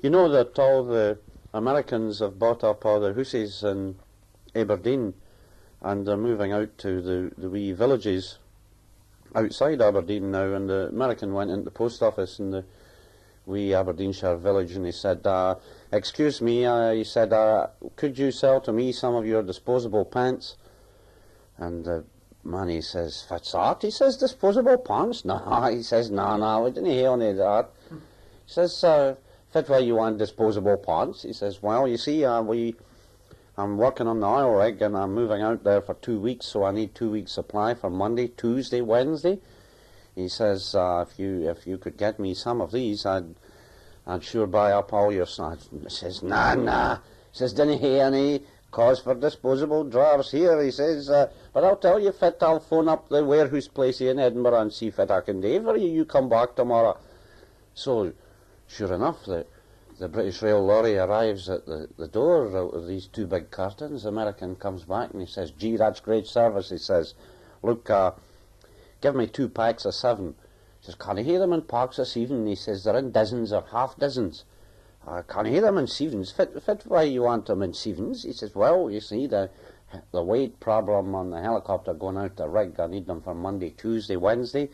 You know that all the Americans have bought up all the hussies in Aberdeen, and they're moving out to the wee villages outside Aberdeen now, and the American went into the post office in the wee Aberdeenshire village, and he said, excuse me, he said, could you sell to me some of your disposable pants? And the man, he says, what's that? He says, disposable pants? No, he says, no, we didn't hear any of that. He says, fit why you want disposable pants? He says, well, you see, I'm working on the oil rig, and I'm moving out there for 2 weeks, so I need 2 weeks supply for Monday, Tuesday, Wednesday. He says, if you could get me some of these, I'd sure buy up all your stuff. He says, nah. He says, didn't hear any cause for disposable drawers here. He says, but I'll tell you, fit, I'll phone up the warehouse place in Edinburgh and see fit I can do for you. You come back tomorrow. So, sure enough, the British Rail lorry arrives at the door out of these 2 big cartons. The American comes back and he says, gee, that's great service. He says, look, give me 2 packs of 7. He says, can I hear them in packs of 7? He says, they're in dozens or half dozens. Can I hear them in 7s? Fit why you want them in 7s? He says, well, you see, the weight problem on the helicopter going out the rig, I need them for Monday, Tuesday, Wednesday.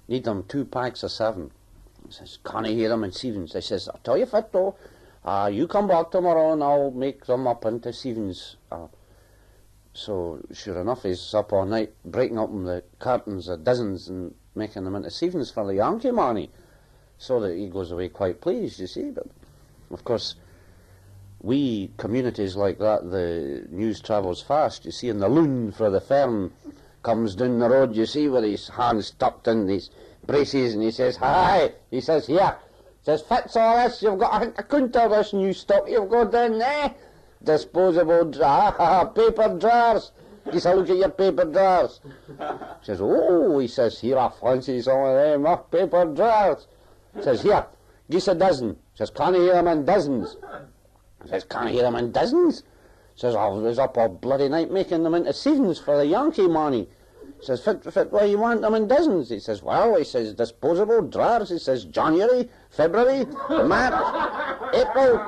Need them 2 packs of 7. He says, can I hear them in 7s? I says, I'll tell you fit though, you come back tomorrow and I'll make them up into 7s. So, sure enough, he's up all night breaking open the cartons of dozens and making them into 7s for the Yankee money, so that he goes away quite pleased, you see. But, of course, we communities like that, the news travels fast, you see, and the loon for the firm comes down the road, you see, with his hands tucked in these braces, and he says, hi, he says, here, he says, fits all this, you've got a quintal of this new stock you've got down there, disposable paper jars. He says, look at your paper jars. He says, oh, he says, here, I fancy some of them paper jars. He says, here, give us a dozen. He says, can I hear them in dozens? He says, can I hear them in dozens? He says, I was up all bloody night making them into 7s for the Yankee money. He says, fit why you want them in dozens? He says, well, he says, disposable drawers. He says, January, February, March, April.